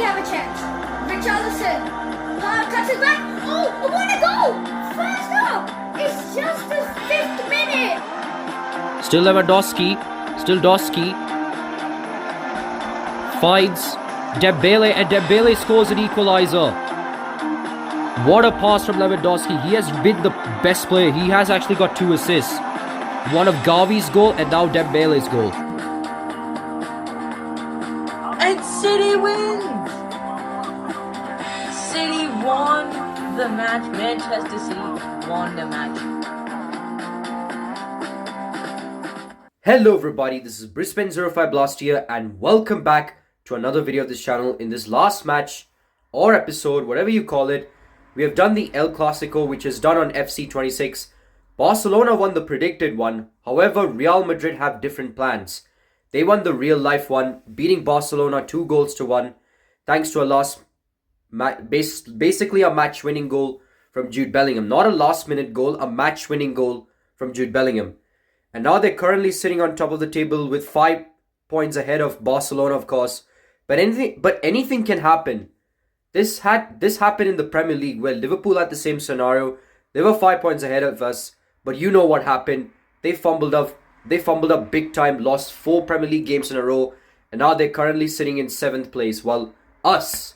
have a chance. Richarlison. Cuts it back. Oh, what a goal! First up! It's just the 5th minute. Still Lewandowski. Still Doski. Finds Dembele, and Dembele scores an equaliser. What a pass from Lewandowski. He has been the best player. He has actually got 2 assists. One of Gavi's goal and now Dembele's goal. And City wins! City won the match. Manchester City won the match. Hello everybody, this is Brisbane 05 Blast here and welcome back to another video of this channel. In this last match or episode, whatever you call it, we have done the El Clasico, which is done on FC 26. Barcelona won the predicted one. However, Real Madrid have different plans. They won the real life one, beating Barcelona 2-1 thanks to a basically a match winning goal from Jude Bellingham. Not a last minute goal, a match winning goal from Jude Bellingham. And now they're currently sitting on top of the table with 5 points ahead of Barcelona, of course. But anything can happen. This happened in the Premier League where Liverpool had the same scenario. They were 5 points ahead of us, but you know what happened. They fumbled up big time, lost 4 Premier League games in a row, and now they're currently sitting in 7th place. While us,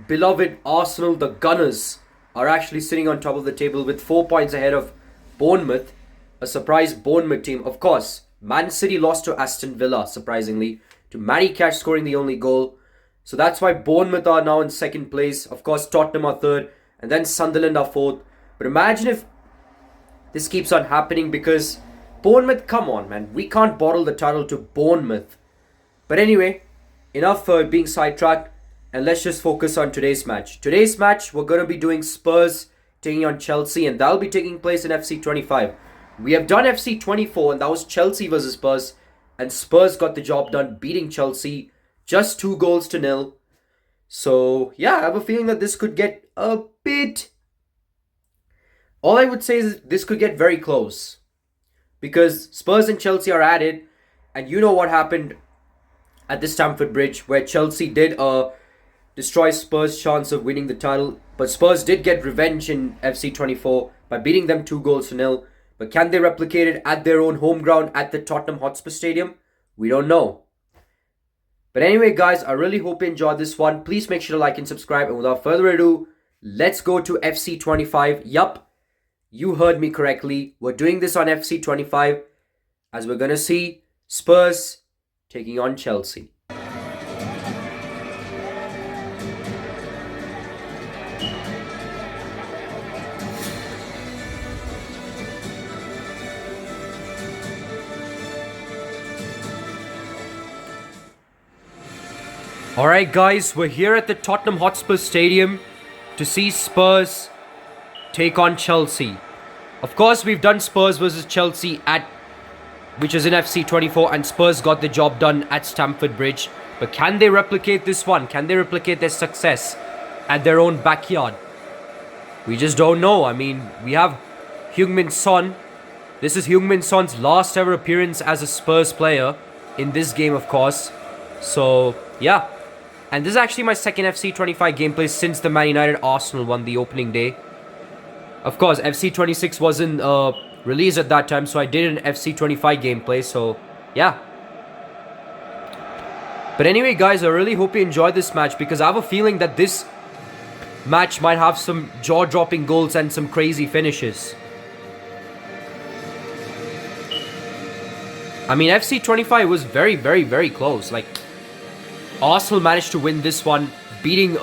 beloved Arsenal, the Gunners, are actually sitting on top of the table with 4 points ahead of Bournemouth. A surprise Bournemouth team. Of course, Man City lost to Aston Villa, surprisingly, to Matty Cash scoring the only goal. So that's why Bournemouth are now in 2nd place. Of course, Tottenham are 3rd, and then Sunderland are 4th. But imagine if this keeps on happening, because Bournemouth, come on man, we can't bottle the title to Bournemouth. But anyway, enough being sidetracked, and let's just focus on today's match. Today's match, we're going to be doing Spurs taking on Chelsea, and that'll be taking place in FC 25. We have done FC 24, and that was Chelsea versus Spurs, and Spurs got the job done, beating Chelsea just 2-0. So yeah, I have a feeling that this could get a bit... All I would say is this could get very close, because Spurs and Chelsea are at it, and you know what happened at the Stamford Bridge, where Chelsea did destroy Spurs' chance of winning the title, but Spurs did get revenge in FC 24 by beating them 2-0. But can they replicate it at their own home ground at the Tottenham Hotspur Stadium? We don't know. But anyway guys, I really hope you enjoyed this one. Please make sure to like and subscribe, and without further ado, let's go to FC 25. Yup, you heard me correctly. We're doing this on FC 25, as we're going to see Spurs taking on Chelsea. Alright guys, we're here at the Tottenham Hotspur Stadium to see Spurs take on Chelsea. Of course, we've done Spurs versus Chelsea which is in FC 24, and Spurs got the job done at Stamford Bridge. But can they replicate this one? Can they replicate their success at their own backyard? We just don't know. I mean, we have Heung-min Son. This is Heung-min Son's last ever appearance as a Spurs player in this game, of course. So, yeah. And this is actually my second FC 25 gameplay since the Man United Arsenal one the opening day. Of course, FC 26 wasn't released at that time, so I did an FC 25 gameplay, so yeah. But anyway guys, I really hope you enjoyed this match, because I have a feeling that this match might have some jaw-dropping goals and some crazy finishes. I mean, FC 25 was very, very, very close. Like, Arsenal managed to win this one, beating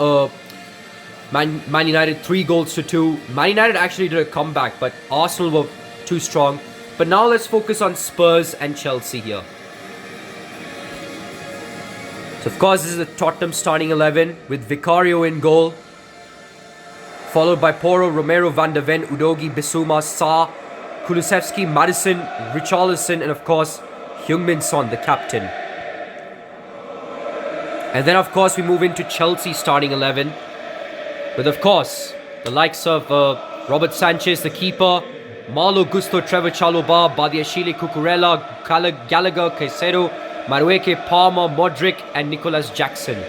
Man United 3-2. Man United actually did a comeback, but Arsenal were too strong. But now let's focus on Spurs and Chelsea here. So of course, this is the Tottenham starting 11 with Vicario in goal, followed by Porro, Romero, Van der Ven, Udogie, Bissouma, Sarr, Kulusevski, Maddison, Richarlison, and of course Heung-min Son, the captain. And then of course we move into Chelsea starting 11 with of course the likes of Robert Sanchez, the keeper, Malo Gusto, Trevor Chalobah, Badiashile, Cucurella, Gallagher, Caicedo, Madueke, Palmer, Modric and Nicolas Jackson.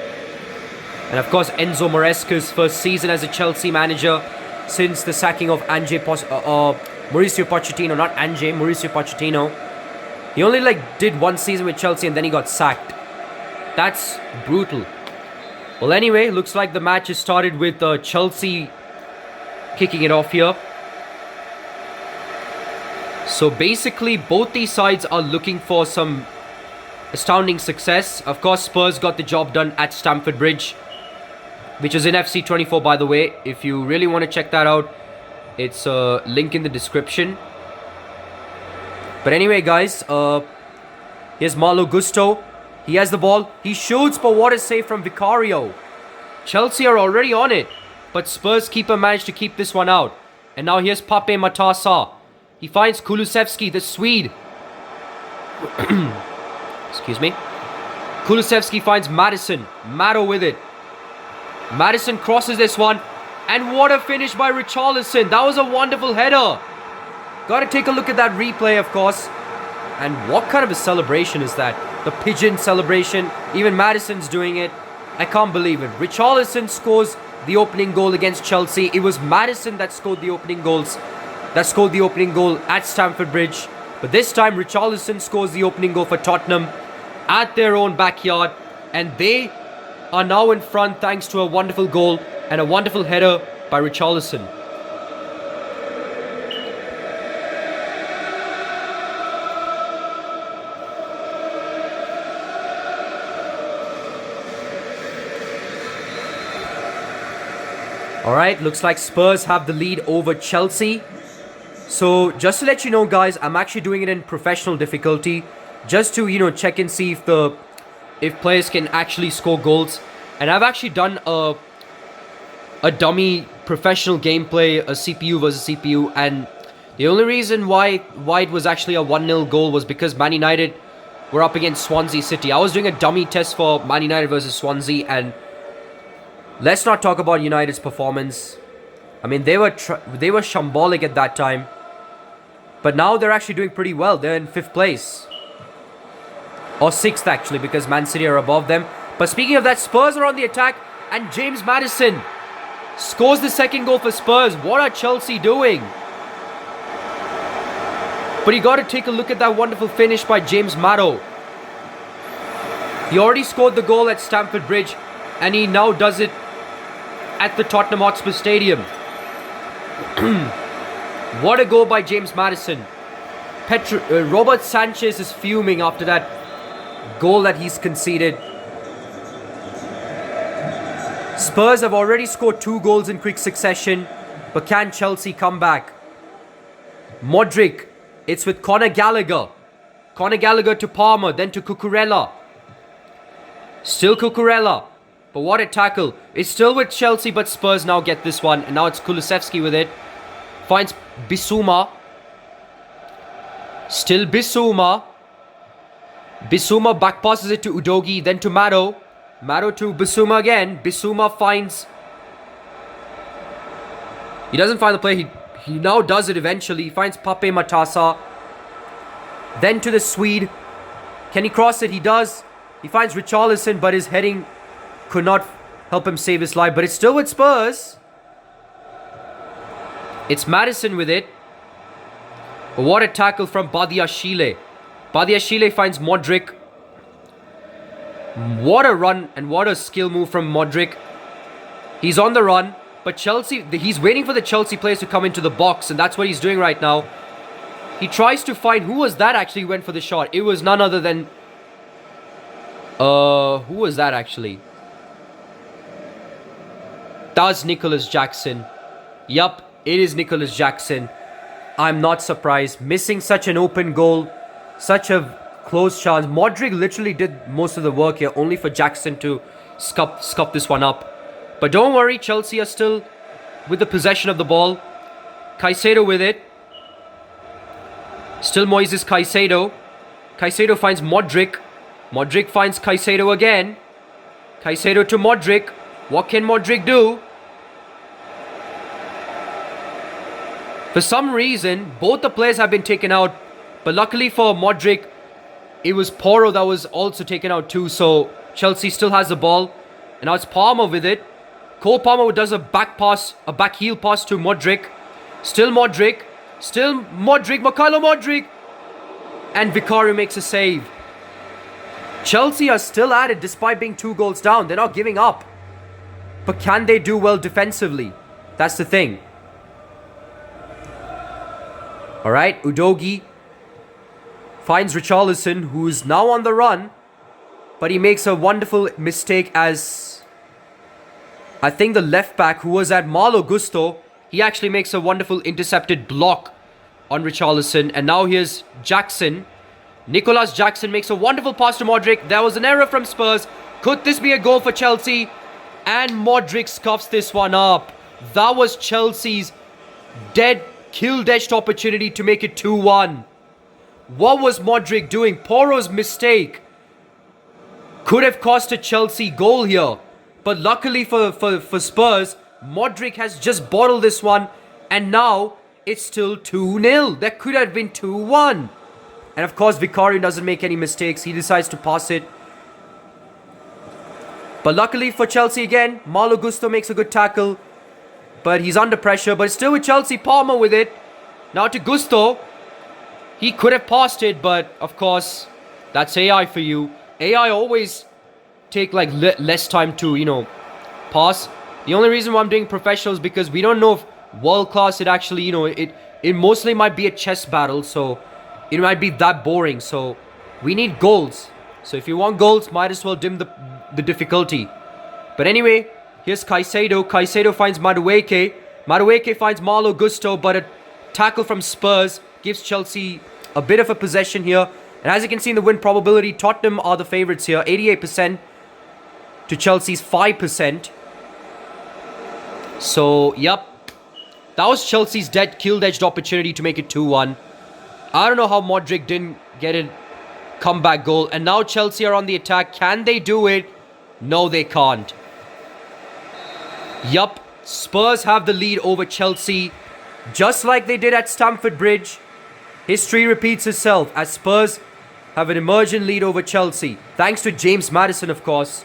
And of course, Enzo Maresca's first season as a Chelsea manager since the sacking of Mauricio Pochettino. Not Ange, Mauricio Pochettino. He only did one season with Chelsea and then he got sacked. That's brutal. Well, anyway, looks like the match has started with Chelsea kicking it off here. So basically, both these sides are looking for some astounding success. Of course, Spurs got the job done at Stamford Bridge, which is in FC24, by the way. If you really want to check that out, it's a link in the description. But anyway, guys, here's Malo Gusto. He has the ball. He shoots, but what a save from Vicario. Chelsea are already on it, but Spurs keeper managed to keep this one out. And now here's Pape Matar. He finds Kulusevski, the Swede. Excuse me. Kulusevski finds Maddison. Maddo with it. Maddison crosses this one. And what a finish by Richarlison. That was a wonderful header. Gotta take a look at that replay, of course. And what kind of a celebration is that? The pigeon celebration. Even Maddison's doing it. I can't believe it. Richarlison scores the opening goal against Chelsea. It was Maddison that scored the opening goal at Stamford Bridge. But this time, Richarlison scores the opening goal for Tottenham at their own backyard. And they are now in front thanks to a wonderful goal and a wonderful header by Richarlison. Alright, looks like Spurs have the lead over Chelsea. So, just to let you know, guys, I'm actually doing it in professional difficulty. Just to, check and see if players can actually score goals. And I've actually done a dummy professional gameplay, a CPU versus CPU. And the only reason why it was actually a 1-0 goal was because Man United were up against Swansea City. I was doing a dummy test for Man United versus Swansea, and let's not talk about United's performance. I mean, they were shambolic at that time. But now they're actually doing pretty well. They're in 5th place. Or 6th, actually, because Man City are above them. But speaking of that, Spurs are on the attack. And James Maddison scores the second goal for Spurs. What are Chelsea doing? But you got to take a look at that wonderful finish by James Maddo. He already scored the goal at Stamford Bridge. And he now does it at the Tottenham Hotspur Stadium. What a goal by James Maddison. Robert Sanchez is fuming after that goal that he's conceded. Spurs have already scored 2 goals in quick succession. But can Chelsea come back? Modric. It's with Conor Gallagher. Conor Gallagher to Palmer. Then to Cucurella. Still Cucurella. But what a tackle. It's still with Chelsea, but Spurs now get this one. And now it's Kulusevski with it. Finds Bissouma. Still Bissouma. Bissouma back passes it to Udogie, then to Maddo. Maddo to Bissouma again. Bissouma finds... He doesn't find the play. He now does it eventually. He finds Pape Matar. Then to the Swede. Can he cross it? He does. He finds Richarlison, but his heading could not help him save his life. But it's still with Spurs. It's Maddison with it. But what a tackle from Badiashile. Badiashile finds Modric. What a run and what a skill move from Modric. He's on the run. But Chelsea, he's waiting for the Chelsea players to come into the box. And that's what he's doing right now. He tries to find... Who was that actually went for the shot? It was none other than... Who was that actually? That was Nicholas Jackson. Yup, it is Nicholas Jackson. I'm not surprised. Missing such an open goal. Such a close chance. Modric literally did most of the work here. Only for Jackson to scuff this one up. But don't worry. Chelsea are still with the possession of the ball. Caicedo with it. Still Moises Caicedo. Caicedo finds Modric. Modric finds Caicedo again. Caicedo to Modric. What can Modric do? For some reason, both the players have been taken out. But luckily for Modric, it was Porro that was also taken out too. So Chelsea still has the ball. And now it's Palmer with it. Cole Palmer does a back pass, a back heel pass to Modric. Still Modric. Mykhailo Modric. And Vicario makes a save. Chelsea are still at it despite being 2 goals down. They're not giving up. But can they do well defensively? That's the thing. Alright, Udogie finds Richarlison, who's now on the run. But he makes a wonderful mistake as I think the left back who was at Malo Gusto, he actually makes a wonderful intercepted block on Richarlison. And now here's Jackson. Nicolas Jackson makes a wonderful pass to Modric. There was an error from Spurs. Could this be a goal for Chelsea? And Modric scuffs this one up. That was Chelsea's kill-edged opportunity to make it 2-1. What was Modric doing? Porro's mistake could have cost a Chelsea goal here. But luckily for Spurs, Modric has just bottled this one. And now it's still 2-0. That could have been 2-1. And of course, Vicario doesn't make any mistakes. He decides to pass it. But luckily for Chelsea again, Malo Gusto makes a good tackle. But he's under pressure. But still with Chelsea, Palmer with it. Now to Gusto. He could have passed it, but of course, that's AI for you. AI always take like less time to, pass. The only reason why I'm doing professional is because we don't know if world class it actually, it mostly might be a chess battle. So it might be that boring. So we need goals. So if you want goals, might as well dim the difficulty. But anyway, here's Caicedo. Caicedo finds Madueke. Madueke finds Malo Gusto, but a tackle from Spurs gives Chelsea a bit of a possession here. And as you can see in the win probability, Tottenham are the favourites here. 88% to Chelsea's 5%. So, yep. That was Chelsea's kill-edged opportunity to make it 2-1. I don't know how Modric didn't get a comeback goal. And now Chelsea are on the attack. Can they do it? No, they can't. Yup. Spurs have the lead over Chelsea. Just like they did at Stamford Bridge. History repeats itself as Spurs have an emergent lead over Chelsea. Thanks to James Maddison, of course.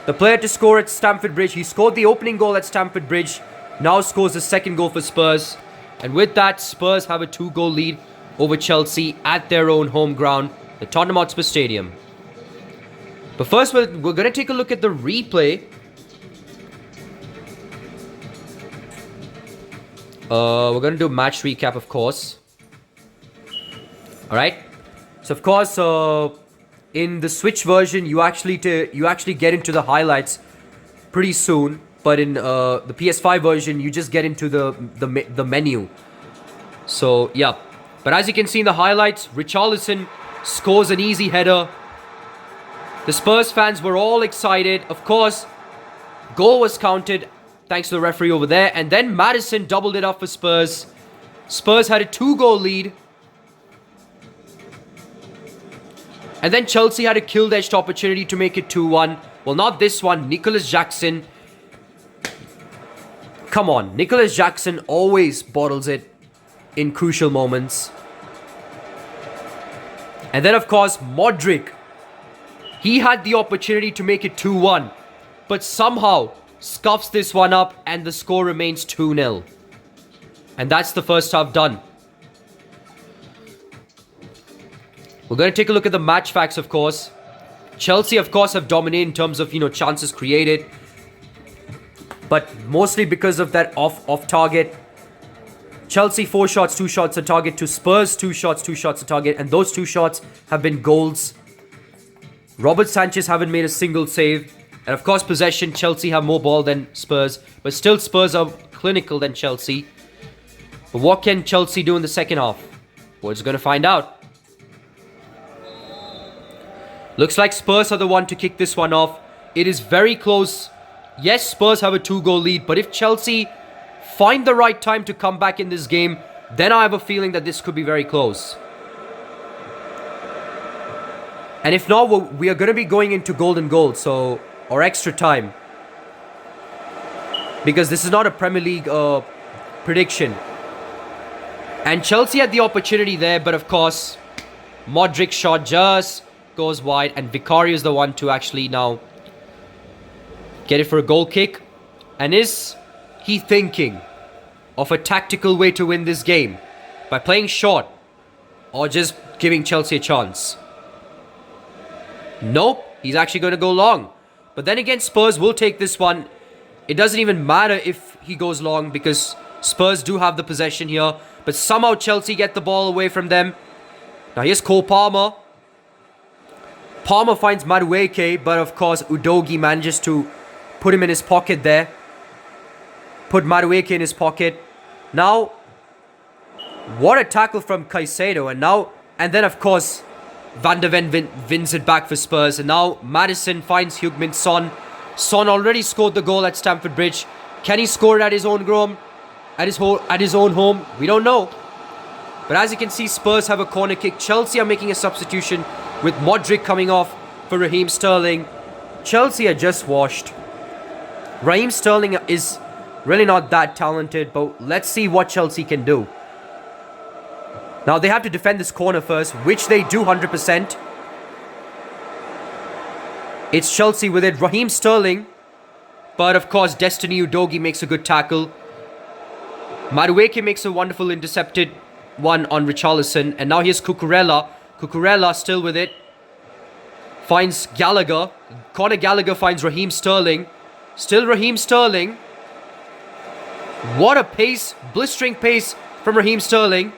The player to score at Stamford Bridge. He scored the opening goal at Stamford Bridge. Now scores the second goal for Spurs. And with that, Spurs have a 2-goal lead over Chelsea at their own home ground, the Tottenham Hotspur Stadium. But first, we're going to take a look at the replay. We're going to do a match recap, of course. Alright. So, of course, in the Switch version, you actually get into the highlights pretty soon. But in the PS5 version, you just get into the menu. So, yeah. But as you can see in the highlights, Richarlison scores an easy header. The Spurs fans were all excited. Of course, goal was counted thanks to the referee over there. And then Maddison doubled it up for Spurs. Spurs had a 2-goal lead. And then Chelsea had a kill-edged opportunity to make it 2-1. Well, not this one. Nicolas Jackson. Come on. Nicolas Jackson always bottles it in crucial moments. And then, of course, Modric. He had the opportunity to make it 2-1. But somehow scuffs this one up and the score remains 2-0. And that's the first half done. We're going to take a look at the match facts, of course. Chelsea, of course, have dominated in terms of, chances created. But mostly because of that off target. Chelsea 4 shots, 2 shots on target to Spurs 2 shots, 2 shots on target. And those 2 shots have been goals. Robert Sanchez haven't made a single save. And of course, possession, Chelsea have more ball than Spurs. But still, Spurs are clinical than Chelsea. But what can Chelsea do in the second half? We're just going to find out. Looks like Spurs are the one to kick this one off. It is very close. Yes, Spurs have a 2-goal lead. But if Chelsea find the right time to come back in this game, then I have a feeling that this could be very close. And if not, we are going to be going into golden goal. Or extra time. Because this is not a Premier League prediction. And Chelsea had the opportunity there. But of course, Modric's shot just goes wide. And Vicario is the one to actually now Get it for a goal kick. And is he thinking of a tactical way to win this game? By playing short or just giving Chelsea a chance? Nope, he's actually going to go long. But then again, Spurs will take this one. It doesn't even matter if he goes long because Spurs do have the possession here. But somehow Chelsea get the ball away from them. Now here's Cole Palmer. Palmer finds Madueke, but of course Udogie manages to put him in his pocket there. Put Madueke in his pocket. Now, what a tackle from Caicedo. And then of course, Van der Ven wins it back for Spurs. And now Maddison finds Heung-min Son. Son already scored the goal at Stamford Bridge. Can he score it at his own home? At his own home? We don't know. But as you can see, Spurs have a corner kick. Chelsea are making a substitution with Modric coming off for Raheem Sterling. Chelsea are just washed. Raheem Sterling is really not that talented, but let's see what Chelsea can do. Now they have to defend this corner first, which they do 100%. It's Chelsea with it. Raheem Sterling. But of course, Destiny Udogie makes a good tackle. Madueke makes a wonderful intercepted one on Richarlison. And now here's Cucurella. Cucurella still with it. Finds Gallagher. Conor Gallagher finds Raheem Sterling. Still Raheem Sterling. What a pace. Blistering pace from Raheem Sterling.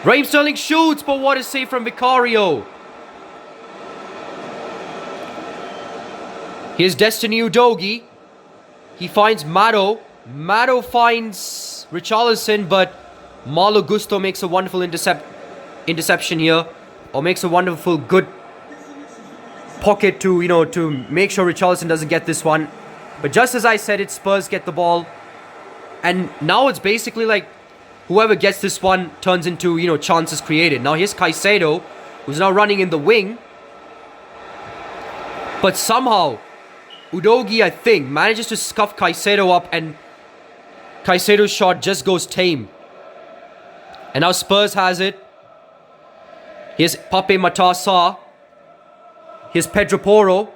Raheem Sterling shoots, but what a save from Vicario. Here's Destiny Udogie. He finds Maddo. Maddo finds Richarlison, but Malo Gusto makes a wonderful interception here. Or makes a wonderful good pocket to make sure Richarlison doesn't get this one. But just as I said it, Spurs get the ball. And now it's basically like whoever gets this one turns into, chances created. Now here's Caicedo, who's now running in the wing. But somehow, Udogie, I think, manages to scuff Caicedo up and Caicedo's shot just goes tame. And now Spurs has it. Here's Pape Matar Sarr. Here's Pedro Porro.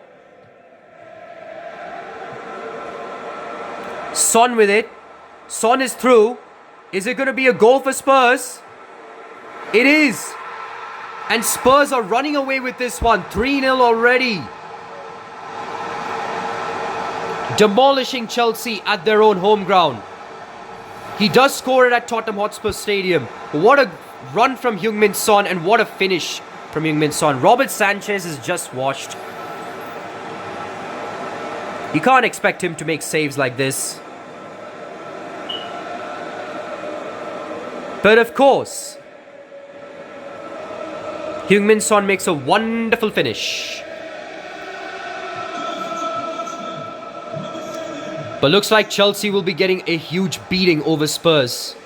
Son with it. Son is through. Is it going to be a goal for Spurs? It is. And Spurs are running away with this one. 3-0 already. Demolishing Chelsea at their own home ground. He does score it at Tottenham Hotspur Stadium. What a run from Heung-min Son and what a finish from Heung-min Son. Robert Sanchez is just washed. You can't expect him to make saves like this. But of course, Heung-min Son makes a wonderful finish. But looks like Chelsea will be getting a huge beating over Spurs.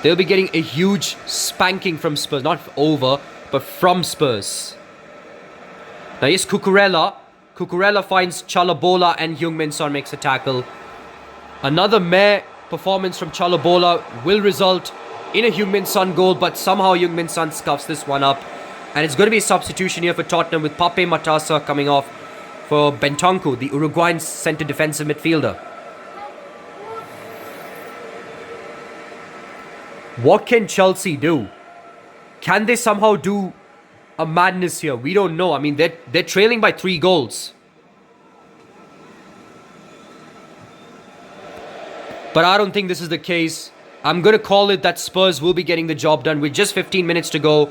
They'll be getting a huge spanking from Spurs. Not over, but from Spurs. Now here's Cucurella. Cucurella finds Chalabola and Heung-min Son makes a tackle. Another meh performance from Chalabola will result in a Heung-min Son goal, but somehow Heung-min Son scuffs this one up. And it's going to be a substitution here for Tottenham with Pape Matar Sarr coming off for Bentancur, the Uruguayan centre defensive midfielder. What can Chelsea do? Can they somehow do a madness here? We don't know. I mean, they're trailing by 3 goals. But I don't think this is the case. I'm going to call it that Spurs will be getting the job done with just 15 minutes to go.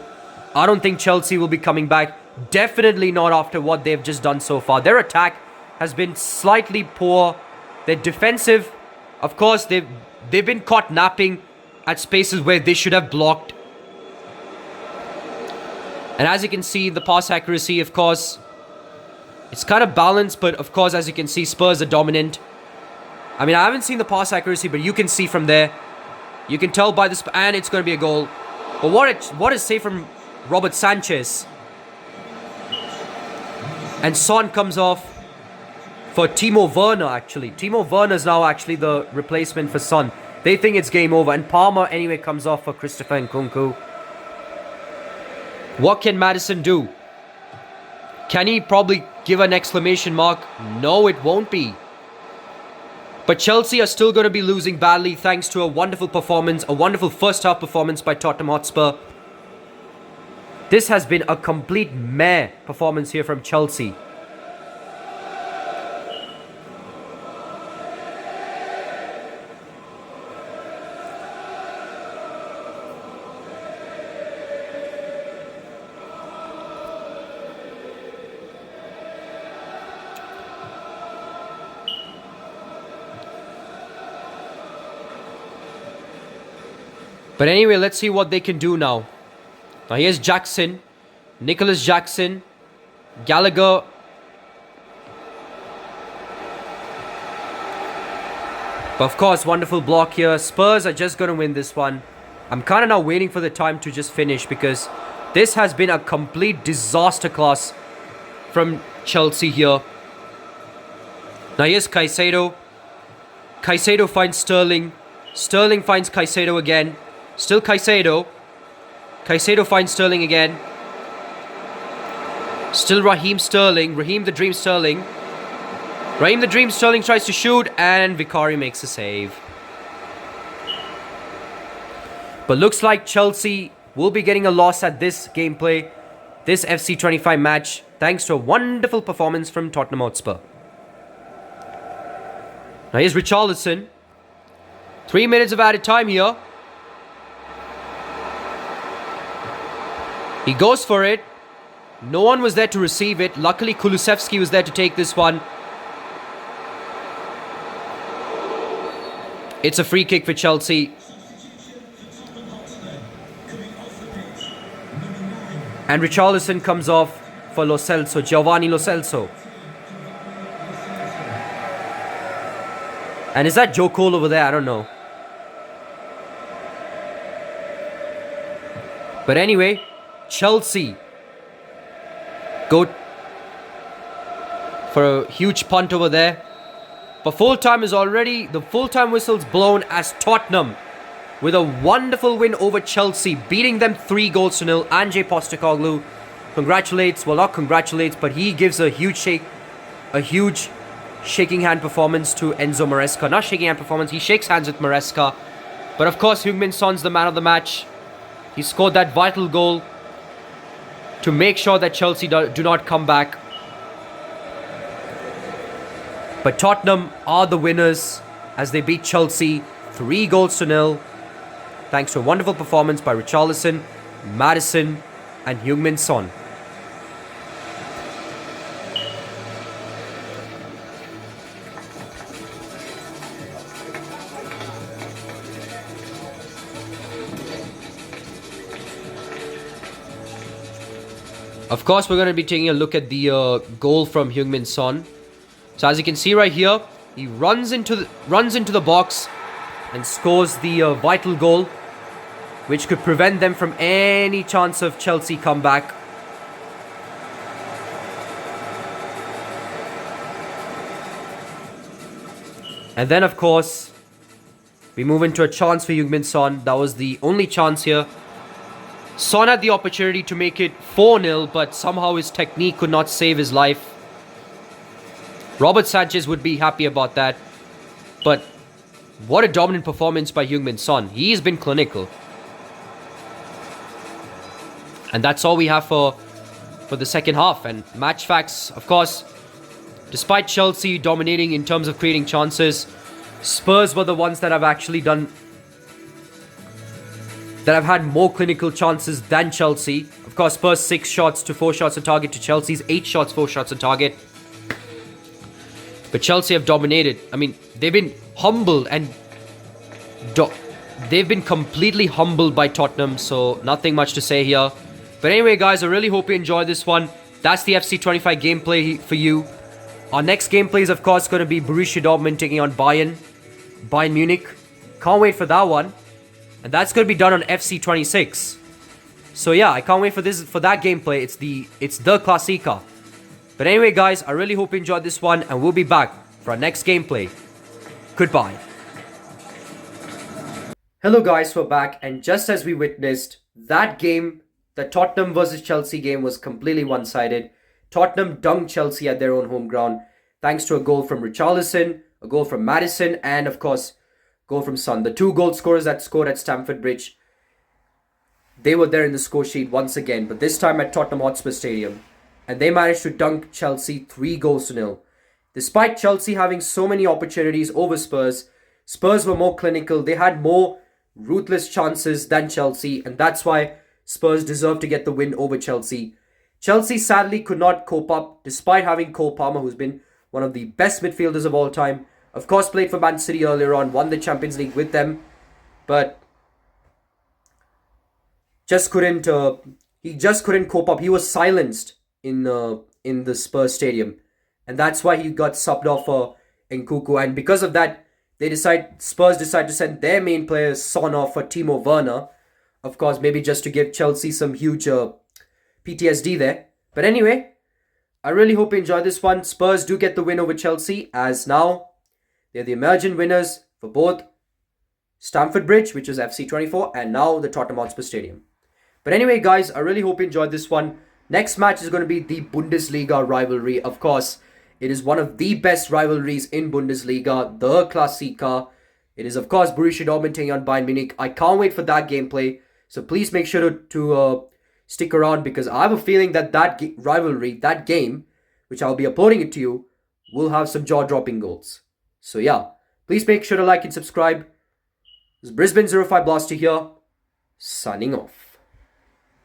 I don't think Chelsea will be coming back. Definitely not after what they've just done so far. Their attack has been slightly poor. Their defensive, of course, they've been caught napping at spaces where they should have blocked. And as you can see, the pass accuracy, of course, it's kind of balanced. But of course, as you can see, Spurs are dominant. I mean, I haven't seen the pass accuracy, but you can see from there. You can tell by this, and it's going to be a goal. But what a save from Robert Sanchez. And Son comes off for Timo Werner, actually. Timo Werner is now actually the replacement for Son. They think it's game over. And Palmer, anyway, comes off for Christopher Nkunku. What can Maddison do? Can he probably give an exclamation mark. No, it won't be. But Chelsea are still going to be losing badly thanks to a wonderful performance, a wonderful first half performance by Tottenham Hotspur. This has been a complete meh performance here from Chelsea. But anyway, let's see what they can do now. Now here's Jackson, Nicholas Jackson, Gallagher. But of course, wonderful block here. Spurs are just going to win this one. I'm kind of now waiting for the time to just finish because this has been a complete disaster class from Chelsea here. Now here's Caicedo. Caicedo finds Sterling. Sterling finds Caicedo again. Still Caicedo. Caicedo finds Sterling again. Still Raheem Sterling. Raheem the Dream Sterling. Raheem the Dream Sterling tries to shoot and Vicario makes a save. But looks like Chelsea will be getting a loss at this gameplay, this FC 25 match, thanks to a wonderful performance from Tottenham Hotspur. Now here's Richarlison. 3 minutes of added time here. He goes for it. No one was there to receive it. Luckily, Kulusevski was there to take this one. It's a free kick for Chelsea. And Richarlison comes off for Lo Celso, Giovanni Lo Celso. And is that Joe Cole over there? I don't know. But anyway, Chelsea go for a huge punt over there. But full-time is already, the full-time whistle's blown as Tottenham with a wonderful win over Chelsea, beating them 3-0. Ange Postecoglou congratulates, well not congratulates, but he gives a huge shaking hand performance to Enzo Maresca. Not shaking hand performance, he shakes hands with Maresca. But of course, Heung-min Son's the man of the match. He scored that vital goal to make sure that Chelsea do not come back. But Tottenham are the winners as they beat Chelsea 3-0 thanks to a wonderful performance by Richarlison, Maddison and Heung-min Son. Of course, we're going to be taking a look at the goal from Heung-min Son. So as you can see right here, he runs into the box and scores the vital goal, which could prevent them from any chance of Chelsea comeback. And then, of course, we move into a chance for Heung-min Son. That was the only chance here. Son had the opportunity to make it 4-0, but somehow his technique could not save his life. Robert Sanchez would be happy about that. But what a dominant performance by Heung-min Son. He's been clinical. And that's all we have for the second half. And match facts, of course, despite Chelsea dominating in terms of creating chances, Spurs were the ones that have actually that have had more clinical chances than Chelsea. Of course, Spurs 6 shots to 4 shots on target to Chelsea's 8 shots, 4 shots on target. But Chelsea have dominated. I mean, they've been humbled and they've been completely humbled by Tottenham. So nothing much to say here. But anyway, guys, I really hope you enjoyed this one. That's the FC 25 gameplay for you. Our next gameplay is, of course, going to be Borussia Dortmund taking on Bayern Munich. Can't wait for that one. And that's going to be done on FC 26. So yeah, I can't wait for that gameplay. It's the Classica. But anyway, guys, I really hope you enjoyed this one, and we'll be back for our next gameplay. Goodbye. Hello guys, we're back, and just as we witnessed, that game, the Tottenham versus Chelsea game, was completely one-sided. Tottenham dunked Chelsea at their own home ground thanks to a goal from Richarlison, a goal from Maddison, and of course, goal from Son. The 2 goal scorers that scored at Stamford Bridge, they were there in the score sheet once again, but this time at Tottenham Hotspur Stadium. And they managed to dunk Chelsea 3-0. Despite Chelsea having so many opportunities over Spurs, Spurs were more clinical. They had more ruthless chances than Chelsea, and that's why Spurs deserved to get the win over Chelsea. Chelsea sadly could not cope up despite having Cole Palmer, who's been one of the best midfielders of all time. Of course, played for Man City earlier on, won the Champions League with them, but he just couldn't cope up. He was silenced in the Spurs stadium, and that's why he got subbed off for Nkunku. And because of that, Spurs decide to send their main player Son off for Timo Werner. Of course, maybe just to give Chelsea some huge PTSD there. But anyway, I really hope you enjoyed this one. Spurs do get the win over Chelsea, as now they're the emergent winners for both Stamford Bridge, which is FC24, and now the Tottenham Hotspur Stadium. But anyway, guys, I really hope you enjoyed this one. Next match is going to be the Bundesliga rivalry. Of course, it is one of the best rivalries in Bundesliga, the Klassiker. It is, of course, Borussia Dortmund taking on Bayern Munich. I can't wait for that gameplay. So please make sure to stick around, because I have a feeling that rivalry, that game, which I'll be uploading it to you, will have some jaw-dropping goals. So yeah, please make sure to like and subscribe. This is Brisbane 05 Blaster here, signing off.